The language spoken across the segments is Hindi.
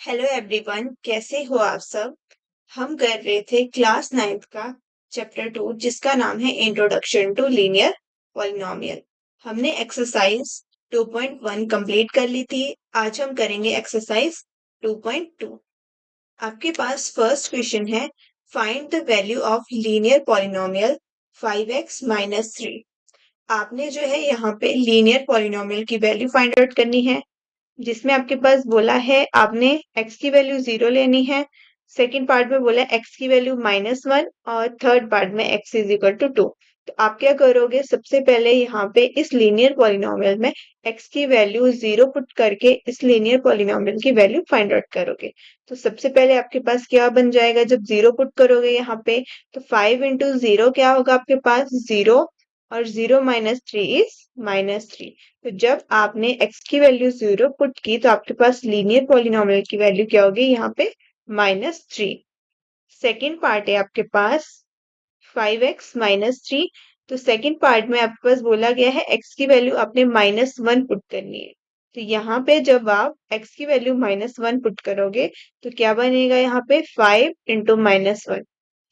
हेलो एवरीवन, कैसे हो आप सब। हम कर रहे थे क्लास 9th का चैप्टर 2 जिसका नाम है इंट्रोडक्शन टू लीनियर पॉलिनोमियल। हमने एक्सरसाइज 2.1 कंप्लीट कर ली थी। आज हम करेंगे एक्सरसाइज 2.2। आपके पास फर्स्ट क्वेश्चन है, find the value of linear polynomial 5x minus 3। आपने जो है यहाँ पे लीनियर पॉलिनोमियल की वैल्यू फाइंड आउट करनी है, जिसमें आपके पास बोला है आपने x की वैल्यू 0 लेनी है। सेकंड पार्ट में बोला x की वैल्यू -1 और थर्ड पार्ट में x इज इक्वल टू 2। तो आप क्या करोगे, सबसे पहले यहाँ पे इस लीनियर पॉलिनोमियल में x की वैल्यू 0 पुट करके इस लीनियर पॉलिनोमियल की वैल्यू फाइंड आउट करोगे। तो सबसे पहले आपके पास क्या बन जाएगा, जब 0 पुट करोगे यहाँ पे, तो 5 इंटू 0 क्या होगा आपके पास 0, और 0 माइनस 3 इज -3। तो जब आपने x की वैल्यू 0 पुट की तो आपके पास लीनियर पॉलिनोमियल की वैल्यू क्या होगी यहाँ पे -3। सेकेंड पार्ट है आपके पास 5x माइनस 3। तो सेकेंड पार्ट में आपके पास बोला गया है x की वैल्यू आपने -1 पुट करनी है। तो यहाँ पे जब आप x की वैल्यू -1 पुट करोगे तो क्या बनेगा यहाँ पे 5 इंटू -1।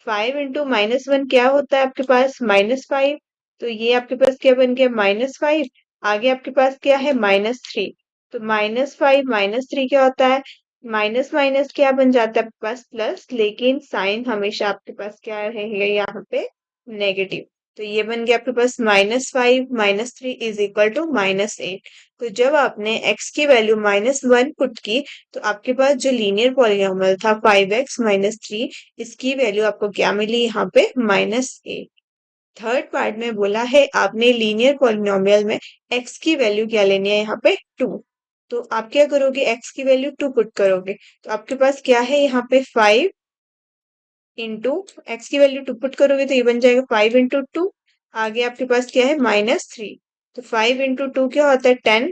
5 इंटू -1 क्या होता है आपके पास -5। तो ये आपके पास क्या बन गया -5। आगे आपके पास क्या है -3। तो -5 -3 क्या होता है, माइनस माइनस क्या बन जाता है आपके पास प्लस, लेकिन साइन हमेशा आपके पास क्या रहेगा यहाँ पे नेगेटिव। तो ये बन गया आपके पास -5 -3 इज इक्वल टू -8। तो जब आपने x की वैल्यू -1 पुट की तो आपके पास जो लीनियर पॉलिनोमियल था 5x माइनस 3, इसकी वैल्यू आपको क्या मिली यहाँ पे -8। थर्ड पार्ट में बोला है आपने लीनियर पॉलिनोमियल में x की वैल्यू क्या लेनी है यहाँ पे 2। तो आप क्या करोगे, x की वैल्यू 2 पुट करोगे तो आपके पास क्या है यहाँ पे 5 इंटू एक्स की वैल्यू 2 पुट करोगे तो ये बन जाएगा 5 इंटू 2। आगे आपके पास क्या है -3। तो 5 इंटू 2 क्या होता है 10।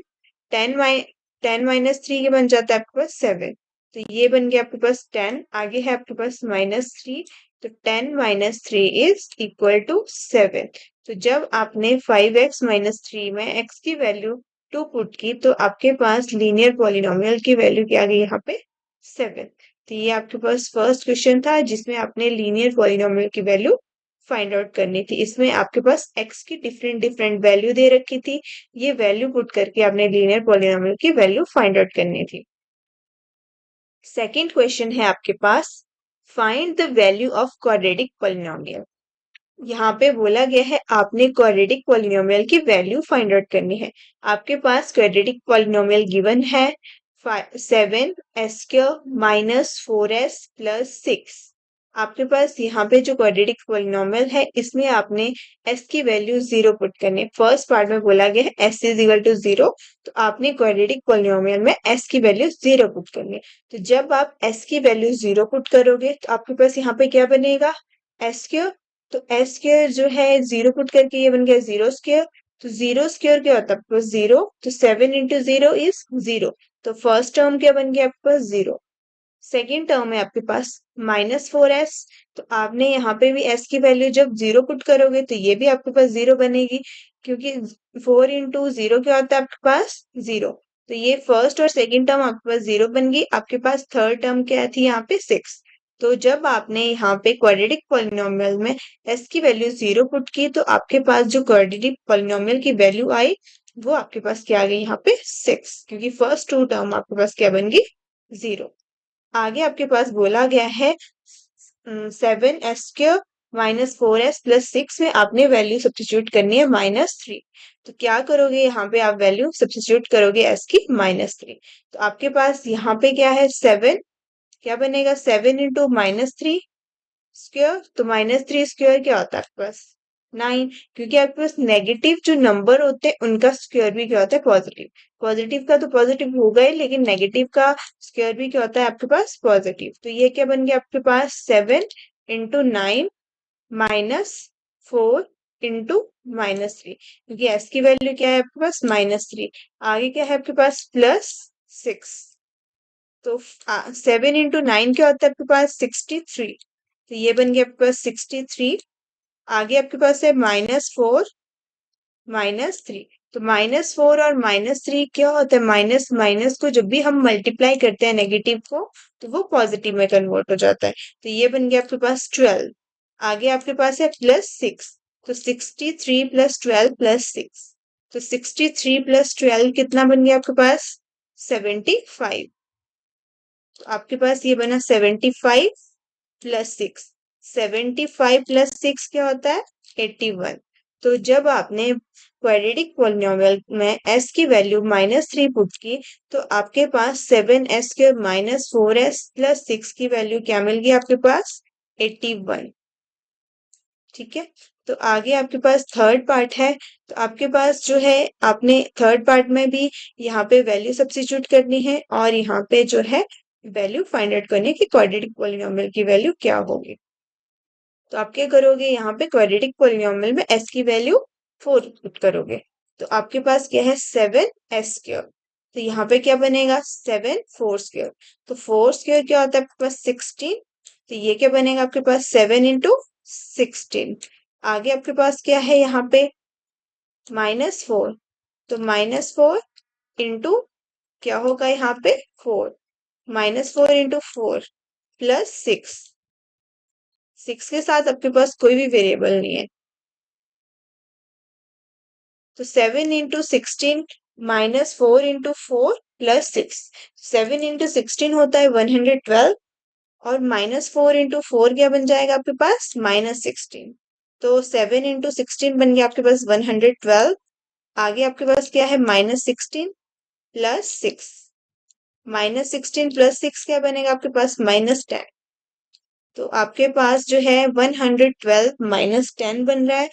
10 माइनस 3 ये बन जाता है आपके पास 7। तो ये बन गया आपके पास 10। आगे है आपके पास -3। तो 10 माइनस 3 इज इक्वल टू 7। तो जब आपने 5x माइनस 3 में x की वैल्यू 2 पुट की तो आपके पास लीनियर पॉलिनोमियल की वैल्यू क्या आ गई यहाँ पे 7। तो ये आपके पास फर्स्ट क्वेश्चन था जिसमें आपने लीनियर पॉलिनोमियल की वैल्यू फाइंड आउट करनी थी। इसमें आपके पास x की डिफरेंट डिफरेंट वैल्यू दे रखी थी, ये वैल्यू पुट करके आपने लीनियर पॉलिनोमियल की वैल्यू फाइंड आउट करनी थी। सेकंड क्वेश्चन है आपके पास, find the value of quadratic polynomial. यहाँ पे बोला गया है आपने क्वाड्रेटिक पॉलिनोमियल की वैल्यू फाइंड आउट करनी है। आपके पास क्वाड्रेटिक पॉलिनोमियल गिवन है 7s² माइनस 4s प्लस 6। आपके पास यहाँ पे जो क्वाड्रेटिक पॉलिनोमियल है इसमें आपने s की वैल्यू 0 पुट करनी है। फर्स्ट पार्ट में बोला गया है s इज इक्वल टू 0, तो आपने क्वाड्रेटिक पॉलिनोमियल में s की वैल्यू 0 पुट करनी है। तो जब आप s की वैल्यू 0 पुट करोगे तो आपके पास यहाँ पे क्या बनेगा s²। तो एस स्क्र जो है 0 पुट करके ये बन गया 0²। तो 0² क्या होता है आपके पास 0। तो 7 इंटू 0 इज 0। तो फर्स्ट टर्म क्या बन गया आपके पास 0। सेकेंड टर्म है आपके पास -4s। तो आपने यहाँ पे भी s की वैल्यू जब 0 पुट करोगे तो ये भी आपके पास 0 बनेगी, क्योंकि 4 इंटू 0 क्या होता है आपके पास 0। तो ये फर्स्ट और सेकेंड टर्म आपके पास 0 बन गई। आपके पास थर्ड टर्म क्या थी यहाँ पे 6। तो जब आपने यहाँ पे क्वाड्रेटिक पॉलिनोमियल में s की वैल्यू 0 पुट की तो आपके पास जो क्वाड्रेटिक पॉलिनोमियल की वैल्यू आई वो आपके पास क्या आ गई यहाँ पे 6, क्योंकि फर्स्ट टू टर्म आपके पास क्या बन गई 0। आगे आपके पास बोला गया है 7s² माइनस 4s प्लस 6 में आपने वैल्यू सब्सटीट्यूट करनी है -3। तो क्या करोगे, यहाँ पे आप वैल्यू सब्सटीट्यूट करोगे s की -3। तो आपके पास यहाँ पे क्या है 7, क्या बनेगा 7 इंटू -3²। तो -3² क्या होता है आपके पास 9, क्योंकि आपके पास नेगेटिव जो नंबर होते हैं उनका स्क्वायर भी क्या होता है पॉजिटिव। पॉजिटिव का तो पॉजिटिव होगा ही, लेकिन नेगेटिव का स्क्वायर भी क्या होता है आपके पास पॉजिटिव। तो ये क्या बन गया आपके पास 7 इंटू 9 -4 इंटू -3, क्योंकि s की वैल्यू क्या है आपके पास -3। आगे क्या है आपके पास +6। तो 7 इंटू 9 क्या होता है आपके पास 63। तो ये बन गया आपके पास 63। आगे आपके पास है -4 -3। तो -4 और -3 क्या होता है, माइनस माइनस को जब भी हम मल्टीप्लाई करते हैं नेगेटिव को तो वो पॉजिटिव में कन्वर्ट हो जाता है। तो ये बन गया आपके पास 12। आगे आपके पास है +6, तो 63 + 12 + 6, तो 63 + 12 कितना बन गया आपके पास 75। तो आपके पास ये बना 75 + 6, 75 + 6 क्या होता है 81। तो जब आपने क्वाड्रेटिक पॉलिनॉमियल में s की वैल्यू -3 पुट की तो आपके पास 7s² - 4s + 6 की वैल्यू क्या मिल गई आपके पास 81। ठीक है, तो आगे आपके पास थर्ड पार्ट है। तो आपके पास जो है आपने थर्ड पार्ट में भी यहाँ पे वैल्यू सब्स्टिट्यूट करनी है और यहाँ पे जो है वैल्यू फाइंड आउट करनी है कि क्वाड्रेटिक पॉलिनॉमियल की वैल्यू क्या होगी। तो आप क्या करोगे, यहाँ पे क्वाड्रेटिक पॉलिनॉमियल में s की वैल्यू 4 पुट करोगे। तो आपके पास क्या है 7s²। तो यहाँ पे क्या बनेगा 7 4²। तो 4² क्या होता है आपके पास 16। तो ये क्या बनेगा आपके पास 7 × 16। आगे आपके पास क्या है यहाँ पे -4। तो -4 इंटू क्या होगा यहाँ पे 4, -4 × 4 + 6। 6 के साथ आपके पास कोई भी वेरिएबल नहीं है। तो 7 × 16 -4 × 4 + 6, 7 × 16 होता है 112 और -4 × 4 क्या बन जाएगा आपके पास -16। तो 7 × 16 बन गया आपके पास 112। आगे आपके पास क्या है -16 + 6, -16 + 6 क्या बनेगा आपके पास -10। तो आपके पास जो है 112 - 10 बन रहा है,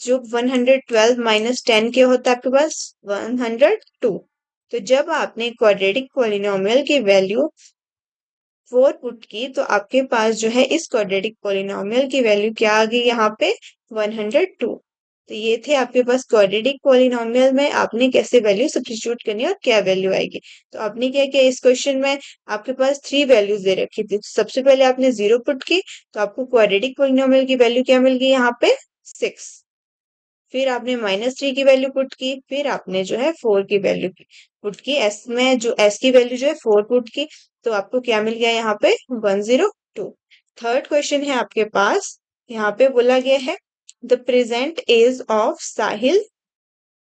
जो 112 - 10 क्या होता है आपके पास 102। तो जब आपने क्वाड्रेटिक पॉलिनॉमियल की वैल्यू 4 पुट की तो आपके पास जो है इस क्वाड्रेटिक पॉलिनॉमियल की वैल्यू क्या आ गई यहाँ पे 102। तो ये थे आपके पास क्वाड्रेटिक पॉलिनॉमियल में आपने कैसे वैल्यू सब्स्टिट्यूट करनी है और क्या वैल्यू आएगी। तो आपने क्या किया इस क्वेश्चन में आपके पास 3 वैल्यूज दे रखी थी। सबसे पहले आपने 0 पुट की तो आपको क्वाड्रेटिक पॉलिनॉमियल की वैल्यू क्या मिल गई यहाँ पे 6। फिर आपने -3 की वैल्यू पुट की, फिर आपने जो है 4 की वैल्यू पुट की, एस में जो एस की वैल्यू जो है 4 पुट की तो आपको क्या मिल गया यहाँ पे 102। थर्ड क्वेश्चन है आपके पास, यहाँ पे बोला गया है the present age of Sahil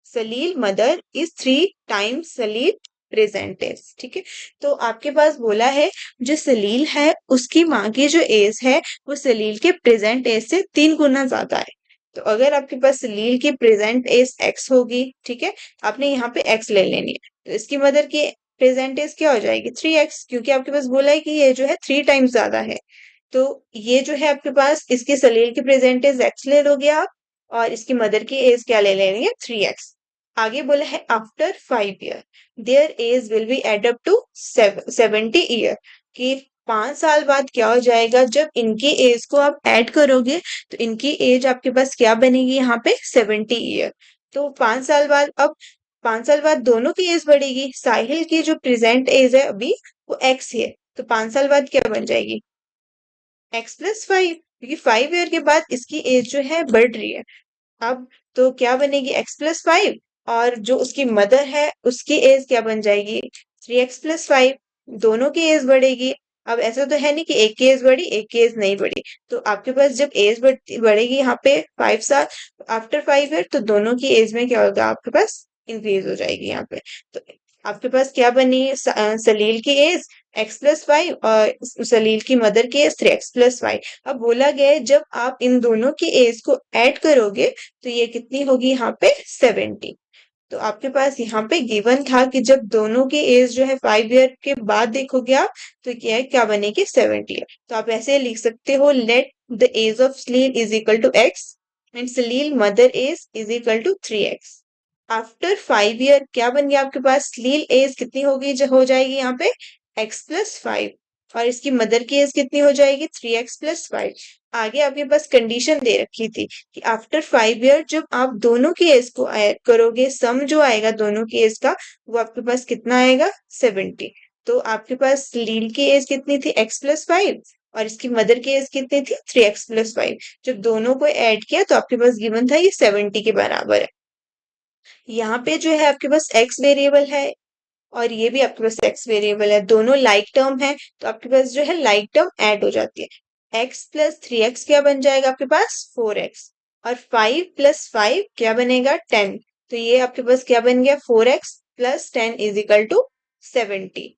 Salil mother is 3 times Salil present age. ठीक है, तो आपके पास बोला है जो सलील है उसकी माँ की जो एज है वो सलील के प्रेजेंट एज से 3 गुना ज्यादा है। तो अगर आपके पास सलील की प्रेजेंट एज x होगी, ठीक है, आपने यहाँ पे x ले लेनी है तो इसकी मदर की प्रेजेंट एज क्या हो जाएगी 3x, क्योंकि आपके पास बोला है कि ये जो है 3 टाइम्स ज्यादा है। तो ये जो है आपके पास इसके सलील की प्रेजेंट एज x ले लोगे आप और इसकी मदर की एज क्या ले लेनी है 3x। आगे बोला है after 5 year their age will be add up to 70 year, कि 5 साल बाद क्या हो जाएगा जब इनकी एज को आप ऐड करोगे तो इनकी एज आपके पास क्या बनेगी यहाँ पे 70 ईयर। तो 5 साल बाद, अब 5 साल बाद दोनों की एज बढ़ेगी। साहिल की जो प्रेजेंट एज है अभी वो x है, तो 5 साल बाद क्या बन जाएगी x + 5, क्योंकि 5 ईयर के बाद इसकी एज जो है बढ़ रही है। अब तो क्या बनेगी x + 5 और जो उसकी मदर है उसकी एज क्या बन जाएगी 3x + 5, दोनों की एज बढ़ेगी। अब ऐसा तो है नहीं कि एक की एज बढ़ी एक की एज नहीं बढ़ी, तो आपके पास जब एज बढ़ेगी यहाँ पे 5 साल आफ्टर 5 ईयर तो दोनों की एज में क्या होगा आपके पास इंक्रीज हो जाएगी यहाँ पे। तो आपके पास क्या बनी सलील की एज x + 5 और सलील की मदर की एज 3x + 5। अब बोला गया है जब आप इन दोनों की एज को ऐड करोगे तो ये कितनी होगी यहाँ पे 70। तो आपके पास यहाँ पे गिवन था कि जब दोनों की एज जो है 5 ईयर के बाद देखोगे आप तो क्या है क्या बनेगी 70। तो आप ऐसे लिख सकते हो let the age of Salil is equal to x and Salil mother age is equal to 3x। After 5 year क्या बन गया आपके पास सलील एज कितनी होगी जो हो जाएगी यहाँ पे x + 5 और इसकी मदर की एज कितनी हो जाएगी 3x + 5। आगे आपके पास कंडीशन दे रखी थी कि आफ्टर 5 ईयर जब आप दोनों की एज को ऐड करोगे सम जो आएगा दोनों की एज का वो आपके पास कितना आएगा 70। तो आपके पास सलील की एज कितनी थी x + 5 और इसकी मदर की एज कितनी थी 3x + 5। जब दोनों को ऐड किया तो आपके पास गिवन था ये 70 के बराबर है। यहाँ पे जो है आपके पास x वेरिएबल है और ये भी आपके पास x वेरिएबल है, दोनों लाइक टर्म है, तो आपके पास जो है लाइक टर्म ऐड हो जाती है। x प्लस 3x क्या बन जाएगा आपके पास 4x, और 5 प्लस 5 क्या बनेगा 10, तो ये आपके पास क्या बन गया 4x plus 10 is equal to 70।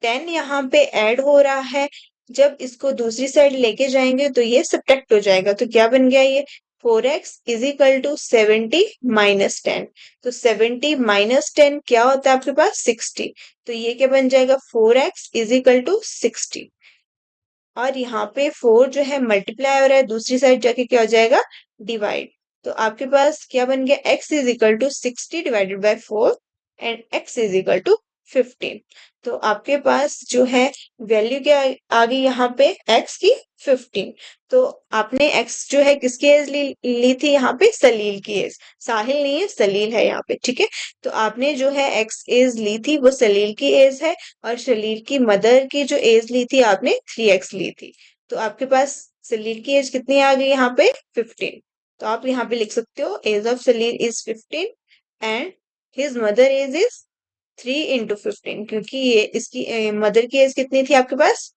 10 यहाँ पे ऐड हो रहा है, जब इसको दूसरी साइड लेके जाएंगे तो ये सब्ट्रैक्ट हो जाएगा, तो क्या बन गया ये 4x is equal to 70 minus 10, तो 70 माइनस 10 क्या होता है आपके पास 60, तो ये क्या बन जाएगा 4x इज इक्वल टू 60। और यहाँ पे 4 जो है मल्टीप्लाई हो रहा है, दूसरी साइड जाके क्या हो जाएगा डिवाइड, तो आपके पास क्या बन गया x is equal to 60 divided by 4 and x is equal to 15। तो आपके पास जो है वैल्यू क्या आ गई यहाँ पे x की 15। तो आपने x जो है किसकी एज ली थी यहाँ पे सलील की एज, साहिल नहीं है सलील है यहाँ पे, ठीक है। तो आपने जो है x एज ली थी वो सलील की एज है, और सलील की मदर की जो एज ली थी आपने 3x ली थी, तो आपके पास सलील की एज कितनी आ गई यहाँ पे 15। तो आप यहाँ पे लिख सकते हो age of Salil is 15 and his mother age is 3 into 15, क्योंकि ये इसकी मदर की एज कितनी थी आपके पास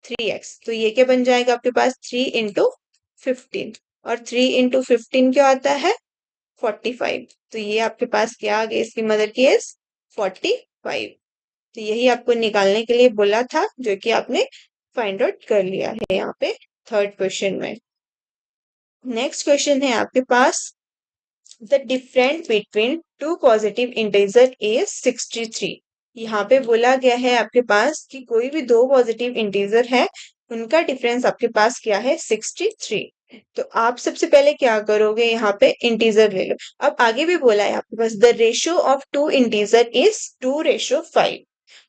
3x, तो ये क्या बन जाएगा आपके पास 3 into 15, और 3 into 15 क्या आता है 45, तो ये आपके पास क्या आ गया इसकी मदर की एज 45। तो यही आपको निकालने के लिए बोला था, जो कि आपने फाइंड आउट कर लिया है यहाँ पे थर्ड क्वेश्चन में। नेक्स्ट क्वेश्चन है आपके पास the difference between two positive integer is 63। यहाँ पे बोला गया है आपके पास कि कोई भी दो पॉजिटिव इंटीजर है, उनका डिफरेंस आपके पास क्या है 63। तो आप सबसे पहले क्या करोगे यहाँ पे इंटीजर ले लो। अब आगे भी बोला है आपके पास the ratio of two integer is 2:5।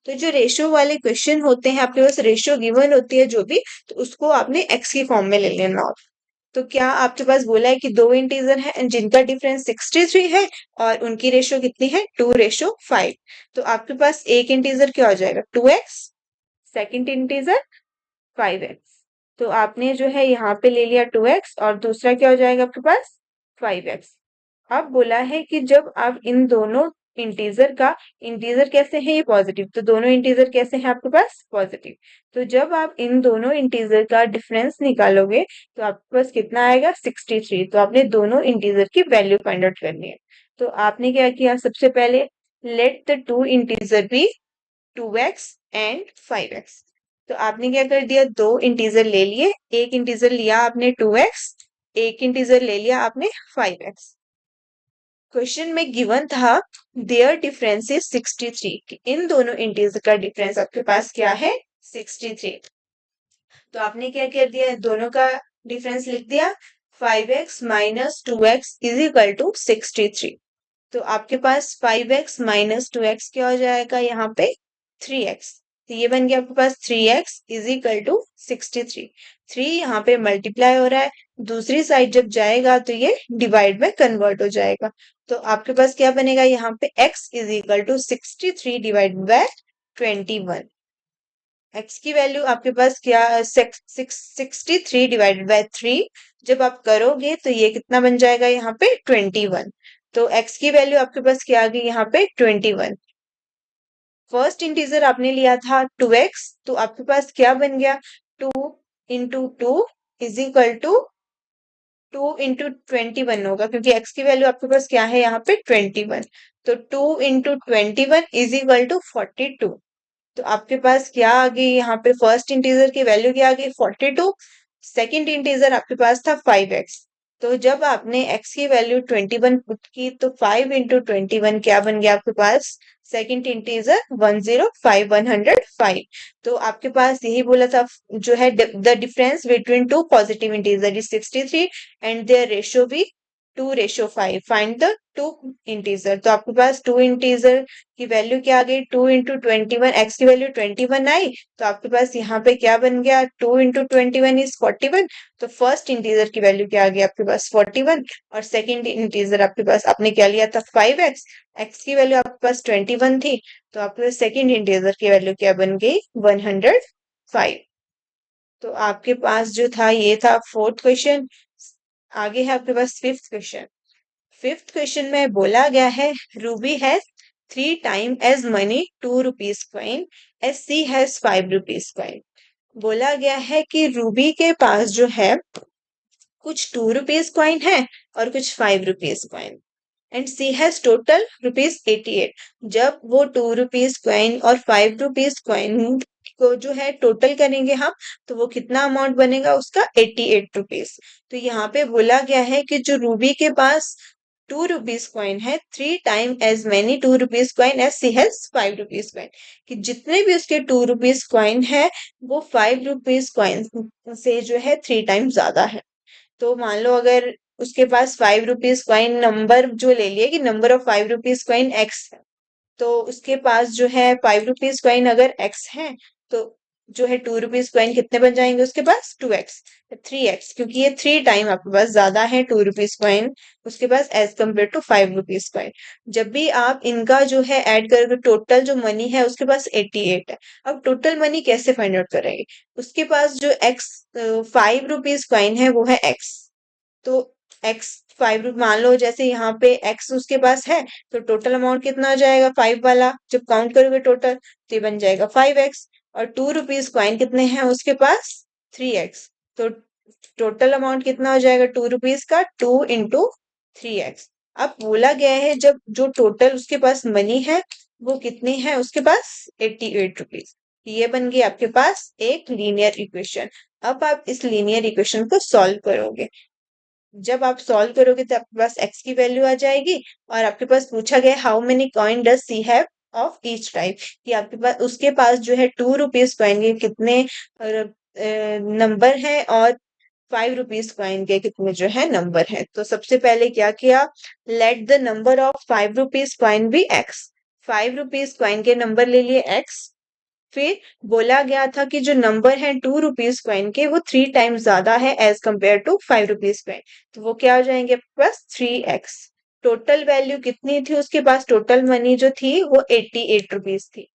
तो जो रेशियो वाले क्वेश्चन होते हैं आपके पास रेशियो गिवन होती है जो भी, तो उसको आपने एक्स की फॉर्म में ले लेना। तो क्या आपके पास बोला है कि दो इंटीजर है जिनका डिफरेंस 63 है और उनकी रेशियो कितनी है 2:5। तो आपके पास एक इंटीजर क्या हो जाएगा 2x, सेकंड इंटीजर 5x। तो आपने जो है यहाँ पे ले लिया 2x और दूसरा क्या हो जाएगा आपके पास 5x। अब बोला है कि जब आप इन दोनों इंटीजर कैसे है ये पॉजिटिव, तो दोनों इंटीजर कैसे हैं आपके पास पॉजिटिव, तो जब आप इन दोनों इंटीजर का डिफरेंस निकालोगे तो आपके पास कितना आएगा 63। तो आपने दोनों इंटीजर की वैल्यू फाइंड आउट करनी है। तो आपने क्या किया सबसे पहले let the two integer be 2x and 5x। तो आपने क्या कर दिया दो इंटीजर ले लिए, एक इंटीजर लिया आपने 2x, एक इंटीजर ले लिया आपने 5x। क्वेश्चन में गिवन था देयर डिफरेंस इज 63, कि इन दोनों इंटीजर का डिफरेंस आपके पास क्या है 63। तो आपने क्या कर दिया दोनों का डिफरेंस लिख दिया 5x minus 2x is equal to 63। तो आपके पास 5x माइनस 2x क्या हो जाएगा यहाँ पे 3x, तो ये बन गया आपके पास 3x इज इक्वल टू 63। 3 यहाँ पे मल्टीप्लाई हो रहा है, दूसरी साइड जब जाएगा तो ये डिवाइड में कन्वर्ट हो जाएगा, तो आपके पास क्या बनेगा यहाँ पे x is equal to 63 divide by 21। x की वैल्यू आपके पास क्या 63 डिवाइडेड बाय 3 जब आप करोगे तो ये कितना बन जाएगा यहाँ पे 21। तो x की वैल्यू आपके पास क्या आ गई यहाँ पे 21। फर्स्ट इंटीजर आपने लिया था 2x, तो आपके पास क्या बन गया 2 into 2 is equal to 2 into 21 होगा, क्योंकि x की वैल्यू आपके पास क्या है यहाँ पे 21। तो 2 into 21 इज इक्वल टू 42। तो आपके पास क्या आ गई यहाँ पे फर्स्ट इंटीजर की वैल्यू क्या आ गई 42, सेकंड इंटीजर आपके पास था 5x। तो जब आपने x की वैल्यू 21 पुट की तो 5 into 21 क्या बन गया आपके पास सेकंड इंटीजर 105 105। तो आपके पास यही बोला था जो है the difference between two positive integer is 63 and their ratio भी 2:5। फाइंड द टू इंटीजर, तो आपके पास टू इंटीजर की वैल्यू क्या आ गई 2 into 21, एक्स की वैल्यू 21 आई, तो आपके पास यहाँ पे क्या बन गया 2 into 21 इज 41। तो फर्स्ट इंटीजर की वैल्यू क्या आ गई आपके पास 41, और सेकंड इंटीजर आपके पास आपने क्या लिया था 5x, एक्स की वैल्यू आपके पास 21 थी, तो आपके पास सेकंड इंटीजर की वैल्यू क्या बन गई 105। तो आपके पास जो था ये था फोर्थ क्वेश्चन। आगे है आपके पास फिफ्थ क्वेश्चन। फिफ्थ क्वेश्चन में बोला गया है Ruby has 3 time as many 2 rupees coin as she has 5 rupees coin. बोला गया है कि रूबी के पास जो है कुछ 2 रुपीज कॉइन है और कुछ 5 rupees coin and she has total rupees 88। जब वो 2 रुपीज कॉइन और 5 रुपीज कॉइन को जो है टोटल करेंगे हम, तो वो कितना अमाउंट बनेगा उसका 88 रुपीज। तो यहाँ पे बोला गया है कि जो रूबी के पास 2 रुपीज कॉइन है 3 time as many 2 rupees coin as she has 5 rupees coin, कि जितने भी उसके 2 रुपीज कॉइन है वो 5 रुपीज कॉइन से जो है 3 टाइम ज्यादा है। तो मान लो अगर उसके पास 5 रुपीज कॉइन नंबर जो ले लिए कि number of 5 rupees coin x है, तो उसके पास जो है 5 रुपीज कॉइन अगर एक्स है, तो जो है 2 रुपीज कॉइन कितने बन जाएंगे उसके पास 2x 3x, क्योंकि ये 3 टाइम आपके पास ज्यादा है 2 रुपीज कॉइन उसके पास as compare to 5 rupees coin. जब भी आप इनका जो है ऐड करोगे टोटल जो मनी है उसके पास 88 है। अब टोटल मनी कैसे फाइंड आउट करेंगे? उसके पास जो एक्स 5 रुपीज कॉइन है वो है एक्स, तो एक्स 5 मान लो जैसे यहाँ पे एक्स उसके पास है, तो टोटल अमाउंट कितना हो जाएगा 5 वाला, जब काउंट करोगे टोटल तो ये बन जाएगा 5x। और 2 रुपीज कॉइन कितने हैं उसके पास 3x, तो टोटल अमाउंट कितना हो जाएगा 2 रुपीज का 2 इंटू 3x। अब बोला गया है जब जो टोटल उसके पास मनी है वो कितनी है उसके पास 88 रुपीज। ये बन गई आपके पास एक लीनियर इक्वेशन। अब आप इस लीनियर इक्वेशन को सॉल्व करोगे। जब आप सॉल्व करोगे तो आपके पास x की वैल्यू आ जाएगी, और आपके पास पूछा गया how many coin does she have of each type, कि आपके पास उसके पास जो है 2 रुपीज कॉइन के कितने नंबर है और 5 रुपीज कॉइन के कितने जो है नंबर है। तो सबसे पहले क्या किया, let the number of 5 rupees coin be x। 5 rupees coin के नंबर ले लिए x। फिर बोला गया था कि जो नंबर है 2 रुपीज कॉइन के वो 3 टाइम्स ज्यादा है as compare to 5 rupees coin, तो वो क्या हो जाएंगे आपके पास 3x। टोटल वैल्यू कितनी थी उसके पास, टोटल मनी जो थी वो 88 रुपीज थी।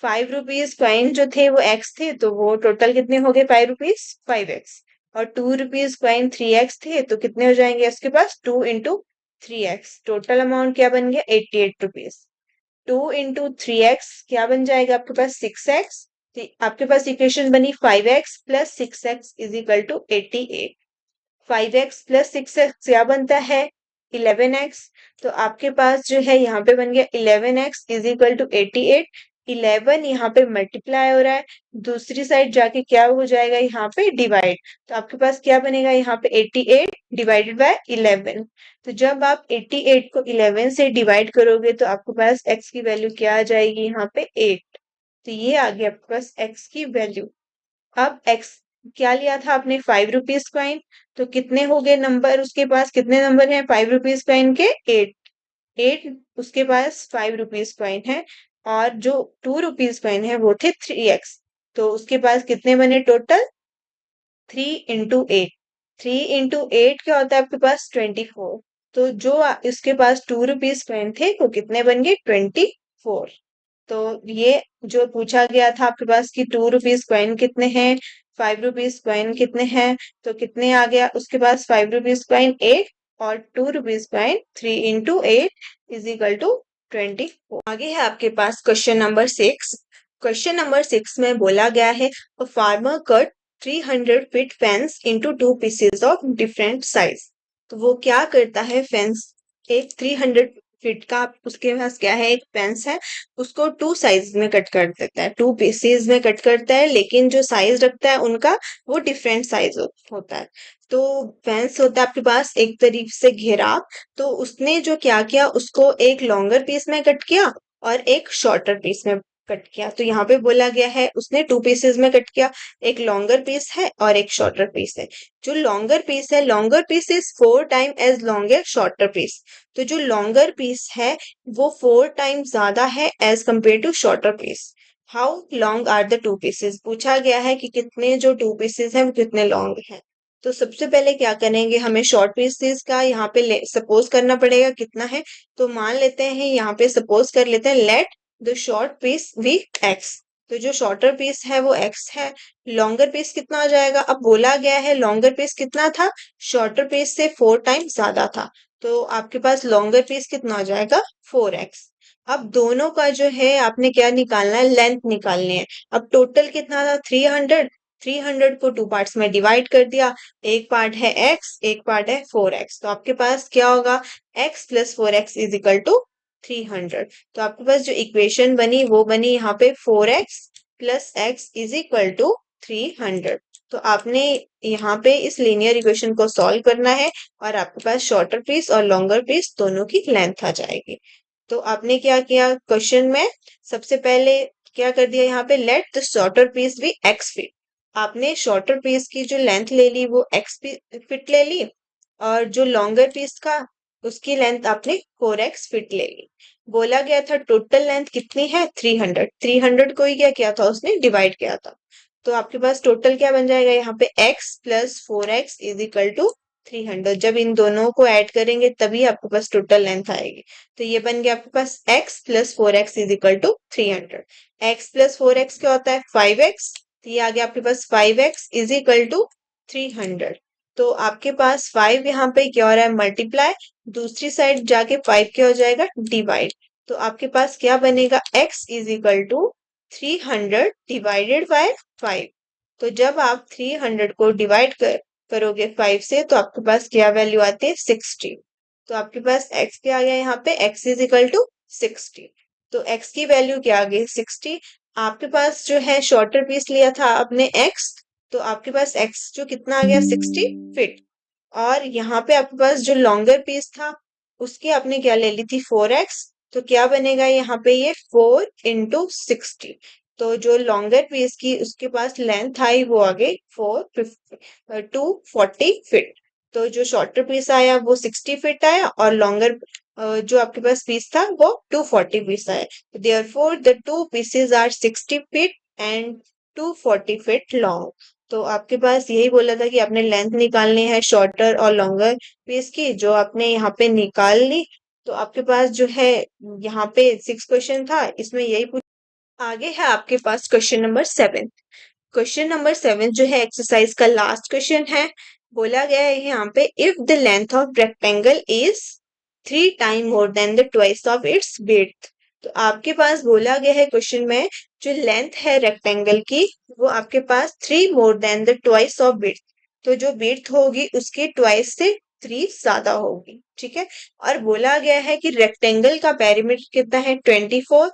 5 रुपीज कॉइन जो थे वो x थे, तो वो टोटल कितने हो गए 5 रुपीज 5x। और 2 रुपीज कॉइन 3x थे, तो कितने हो जाएंगे उसके पास 2 इंटू 3x। टोटल अमाउंट क्या बन गया 88 रुपीज। 2 इंटू 3x क्या बन जाएगा आपके पास 6x। तो आपके पास इक्वेशन बनी 5x plus 6x is equal to 88। 5x plus 6x क्या बनता है 11x। तो आपके पास जो है यहाँ पे बन गया 11x इज इक्वल टू 88। 11 यहाँ पे मल्टीप्लाई हो रहा है, दूसरी साइड जाके क्या हो जाएगा यहाँ पे डिवाइड, तो आपके पास क्या बनेगा यहाँ पे 88 डिवाइडेड बाय 11। तो जब आप 88 को 11 से डिवाइड करोगे तो आपके पास x की वैल्यू क्या आ जाएगी यहाँ पे 8। तो ये आ गया आपके पास x की वैल्यू। अब x क्या लिया था आपने 5 रुपीज कॉइन, तो कितने हो गए नंबर उसके पास, कितने नंबर हैं 5 रुपीज कॉइन के 8। 8 उसके पास 5 रुपीज कॉइन है, और जो 2 रुपीज कॉइन है वो थे 3x। तो उसके पास कितने बने टोटल 3 इंटू 8। 3 इंटू 8 क्या होता है आपके पास 24। तो जो इसके पास 2 रुपीज कॉइन थे वो कितने बन गए 24। तो ये जो पूछा गया था आपके पास कि 2 रुपीज कॉइन कितने हैं 5 रुपीज कॉइन कितने हैं, तो कितने आ गया उसके पास 5 रुपीज कॉइन 8 और 2 rupees coin 3 into 8 is equal to 24। आगे है आपके पास क्वेश्चन नंबर 6। क्वेश्चन नंबर 6 में बोला गया है a farmer cut 300 feet fence into 2 pieces of different size. तो वो क्या करता है, फेंस एक 300 फीट का उसके पास क्या है एक फेंस है, उसको 2 साइज में कट कर देता है, 2 पीसेस में कट करता है, लेकिन जो साइज रखता है उनका वो डिफरेंट साइज होता है। तो फेंस होता है आपके पास एक तरीके से घेराव, तो उसने जो क्या किया उसको एक लॉन्गर पीस में कट किया और एक शॉर्टर पीस में कट किया। तो यहाँ पे बोला गया है उसने 2 पीसेस में कट किया, एक लॉन्गर पीस है और एक शॉर्टर पीस है। जो लॉन्गर पीस है, longer piece is 4 time as long as shorter piece. तो जो लॉन्गर पीस है वो 4 टाइम ज्यादा है as compare to shorter piece. How long are the 2 pieces, पूछा गया है कि कितने जो 2 पीसेस हैं वो कितने लॉन्ग हैं। तो सबसे पहले क्या करेंगे, हमें शॉर्ट पीसेस का यहाँ पे सपोज करना पड़ेगा कितना है। तो मान लेते हैं यहाँ पे सपोज कर लेते हैं let the short piece be x। तो जो शॉर्टर पीस है वो x है, लॉन्गर पीस कितना हो जाएगा? अब बोला गया है लॉन्गर पीस कितना था, शॉर्टर पीस से 4 टाइम्स ज्यादा था, तो आपके पास लॉन्गर पीस कितना हो जाएगा? 4x। अब दोनों का जो है आपने क्या निकालना है? लेंथ निकालनी है। अब टोटल कितना था? 300। 300 को 2 पार्ट्स में डिवाइड कर दिया, एक पार्ट है x, एक पार्ट है 4x, तो आपके पास क्या होगा? x plus 4x is equal to 300। तो आपके पास जो इक्वेशन बनी वो बनी यहाँ पे 4x plus x is equal to 300। तो आपने यहाँ पे इस लीनियर इक्वेशन को सॉल्व करना है और आपके पास शॉर्टर पीस और लॉन्गर पीस दोनों की लेंथ आ जाएगी। तो आपने क्या किया क्वेश्चन में? सबसे पहले क्या कर दिया यहाँ पे? Let the shorter piece be x feet. आपने शॉर्टर पीस की जो लेंथ ले ली वो x फीट ले ली, और जो लॉन्गर पीस का उसकी लेंथ आपने 4x फीट ले ली। बोला गया था टोटल लेंथ कितनी है? 300। 300 को ही क्या किया था उसने? डिवाइड किया था। तो आपके पास टोटल क्या बन जाएगा यहाँ पे? x plus 4x is equal to 300। जब इन दोनों को ऐड करेंगे तभी आपके पास टोटल लेंथ आएगी। तो ये बन गया आपके पास x plus 4x is equal to 300। x plus 4x क्या होता है? 5x। तो ये आ गया आपके पास 5x इज इक्वल टू 300। तो आपके पास 5 यहाँ पे क्या हो रहा है? मल्टीप्लाई, दूसरी साइड जाके 5 क्या हो जाएगा? डिवाइड। तो आपके पास क्या बनेगा? x is equal to 300 divided by 5। तो जब आप 300 को डिवाइड करोगे 5 से तो आपके पास क्या वैल्यू आती है? 60। तो आपके पास x क्या आ गया यहाँ पे? x is equal to 60। तो x की वैल्यू क्या आ गई? 60। आपके पास जो है शॉर्टर पीस लिया था आपने x, तो आपके पास x जो कितना आ गया? 60 फीट। और यहाँ पे आपके पास जो लॉन्गर पीस था उसकी आपने क्या ले ली थी? 4x। तो क्या बनेगा यहाँ पे? ये 4 इंटू 60। तो जो लॉन्गर पीस की उसके पास लेंथ आई वो आ गई 240 फीट। तो जो शॉर्टर पीस आया वो 60 फीट आया, और लॉन्गर जो आपके पास पीस था वो 240 पीस आया। Therefore the two pieces are 60 feet and 240 feet long. तो आपके पास यही बोला था कि आपने लेंथ निकालनी है शॉर्टर और लॉन्गर पीस की, जो आपने यहाँ पे निकाल ली। तो आपके पास जो है यहाँ पे 6 क्वेश्चन था, इसमें यही पूछ। आगे है आपके पास क्वेश्चन नंबर 7। क्वेश्चन नंबर 7 जो है एक्सरसाइज का लास्ट क्वेश्चन है। बोला गया है यहाँ पे if the length of rectangle is 3 time more than the twice of its width. तो आपके पास बोला गया है क्वेश्चन में जो लेंथ है रेक्टेंगल की वो आपके पास 3 more then the twice of width. तो जो विड्थ होगी उसके ट्वाइस से 3 ज्यादा होगी, ठीक है। और बोला गया है कि रेक्टेंगल का पेरीमीटर कितना है? 24।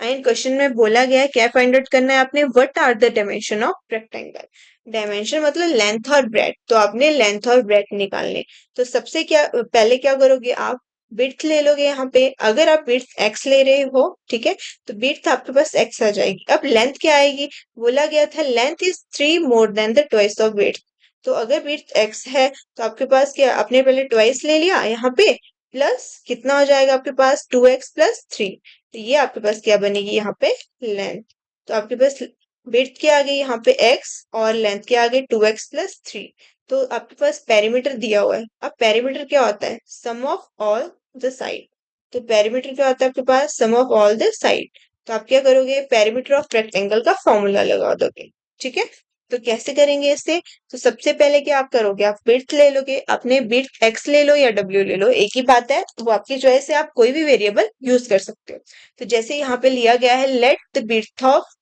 एंड क्वेश्चन में बोला गया है क्या फाइंड आउट करना है आपने? What are the dimension of rectangle. Dimension मतलब लेंथ और ब्रेथ, तो आपने लेंथ और ब्रेथ निकालने। तो सबसे क्या पहले क्या करोगे आप? विड्थ ले लोगे यहाँ पे। अगर आप विड्थ x ले रहे हो, ठीक है, तो विड्थ आपके पास x आ जाएगी। अब लेंथ क्या आएगी? बोला गया था length is 3 more then the twice of width. तो अगर विड्थ x है तो आपके पास क्या, आपने पहले ट्वाइस ले लिया यहाँ पे, प्लस कितना हो जाएगा आपके पास? 2x plus 3। तो ये आपके पास क्या बनेगी यहाँ पे? लेंथ। तो आपके पास विड्थ क्या आ गई यहाँ पे? x, और लेंथ क्या आ गई? 2x plus 3। तो आपके पास पेरीमीटर दिया हुआ है। अब पेरीमीटर क्या होता है? सम ऑफ ऑल द साइड। तो पेरीमीटर क्या होता है आपके पास? सम ऑफ ऑल द साइड। तो आप क्या करोगे? पेरीमीटर ऑफ रेक्टेंगल का फॉर्मूला लगा दोगे, ठीक है। तो कैसे करेंगे इससे? तो सबसे पहले क्या आप करोगे? आप विड्थ ले लोगे, अपने विड्थ x ले लो या w ले लो, एक ही बात है, वो आपकी चॉइस है, आप कोई भी वेरिएबल यूज कर सकते हो। तो जैसे यहाँ पे लिया गया है let the width of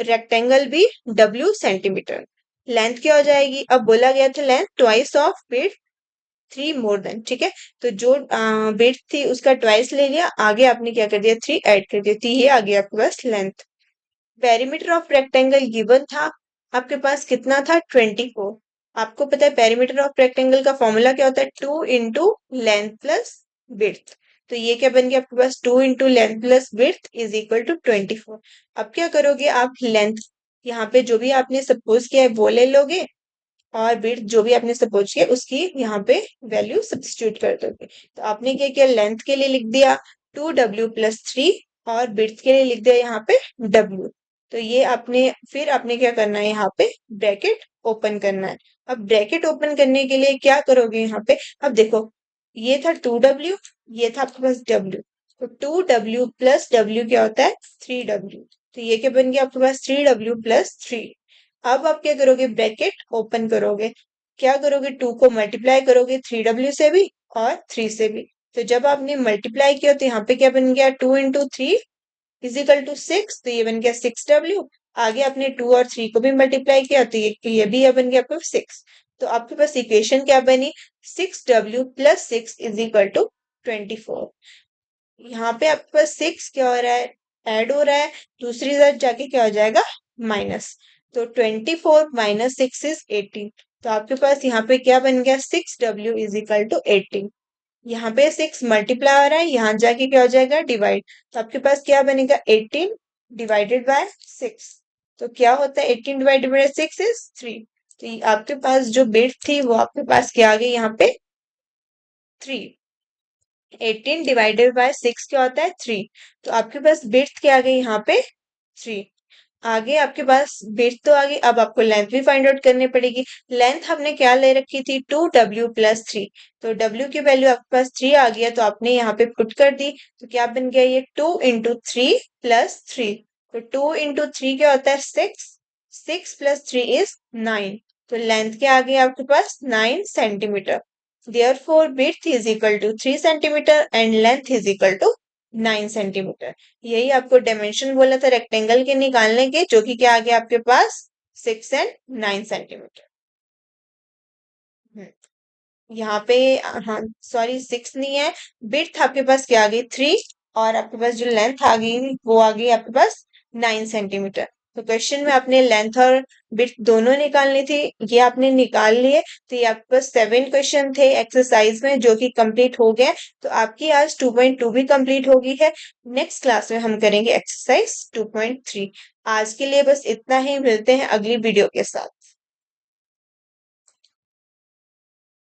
rectangle be w centimetre. Length क्या हो जाएगी? अब बोला गया था length twice of width 3 more than, ठीक है। तो जो विड्थ थी उसका ट्वाइस ले लिया, आगे आपने क्या कर दिया? 3 ऐड कर दिया, तो ये आ गया आपके पास length. Perimeter of rectangle given था आपके पास कितना था? 24। आपको पता है पेरीमीटर ऑफ रेक्टेंगल का फॉर्मूला क्या होता है? 2 इंटू लेंथ प्लस विड्थ। तो ये क्या बन गया आपके पास? 2 into length plus width is equal to 24। अब क्या करोगे आप? लेंथ यहाँ पे जो भी आपने सपोज किया है वो ले लोगे, और विड्थ जो भी आपने सपोज किया उसकी यहाँ पे वैल्यू सब्स्टिट्यूट कर दोगे। तो आपने क्या किया? लेंथ के लिए लिख दिया 2w प्लस 3, और विड्थ के लिए लिख दिया यहाँ पे w। तो ये आपने फिर आपने क्या करना है? यहाँ पे ब्रैकेट ओपन करना है। अब ब्रैकेट ओपन करने के लिए क्या करोगे यहाँ पे? अब देखो, ये था 2w, ये था आपके पास w। तो 2w प्लस w क्या होता है? 3w। तो ये क्या बन गया आपके पास 3W प्लस 3। अब आप क्या करोगे, ब्रैकेट ओपन करोगे, क्या करोगे, 2 को मल्टीप्लाई करोगे 3W से भी और 3 से भी। तो जब आपने मल्टीप्लाई किया तो यहाँ पे क्या बन गया, 2 इंटू 3 इजिकल टू 6, तो ये बन गया 6W। आगे आपने 2 और 3 को भी मल्टीप्लाई किया तो ये भी बन गया आपका 6। तो आपके पास इक्वेशन क्या बनी, 6W plus 6 is equal to 24। यहाँ पे आपके पास 6 क्या हो रहा है, ऐड हो रहा है, दूसरी तरफ जाके क्या हो जाएगा, माइनस। तो 24 माइनस 6 इज 18। तो आपके पास यहाँ पे क्या बन गया, 6W इज इक्वल टू 18। यहाँ पे 6 मल्टीप्लाई हो रहा है, यहाँ जाके क्या हो जाएगा, डिवाइड। तो आपके पास क्या बनेगा, 18 डिवाइडेड बाय 6। तो क्या होता है, 18 डिवाइडेड बाय 6 इज 3। तो आपके पास जो बिट थी वो आपके पास क्या आ गई, यहाँ पे 3। 18 डिवाइडेड बाय 6 क्या होता है, 3। तो आपके पास बिट क्या आ गई, यहाँ पे 3। आगे आपके पास बिट तो आ गई, अब आपको लेंथ भी फाइंड आउट करनी पड़ेगी। लेंथ हमने क्या ले रखी थी, 2W प्लस 3। तो W की वैल्यू आपके पास 3 आ गया, तो आपने यहाँ पे पुट कर दी। तो क्या बन गया, ये 2 इंटू 3 प्लस 3। तो 2 इंटू 3 क्या होता है, 6। 6 प्लस 3 इज 9। तो लेंथ क्या आ गई आपके पास, 9 centimetre. Therefore, width is equal to 3 centimeter and length is equal to 9 centimetre. यही आपको डायमेंशन बोला था रेक्टेंगल के निकालने के, जो कि क्या आ गया आपके पास, 6 एंड 9 सेंटीमीटर। यहाँ पे हाँ सॉरी 6 नहीं है, विड्थ आपके पास क्या आ गई, 3। और आपके पास जो लेंथ आ गई वो आ गई आपके पास 9 सेंटीमीटर। तो क्वेश्चन में आपने लेंथ और विड्थ दोनों निकालनी थी, ये आपने निकाल लिए। तो ये आपके पास 7 क्वेश्चन थे एक्सरसाइज में, जो कि कंप्लीट हो गए। तो आपकी आज 2.2 भी कंप्लीट हो गई है। नेक्स्ट क्लास में हम करेंगे एक्सरसाइज 2.3। आज के लिए बस इतना ही, मिलते हैं अगली वीडियो के साथ।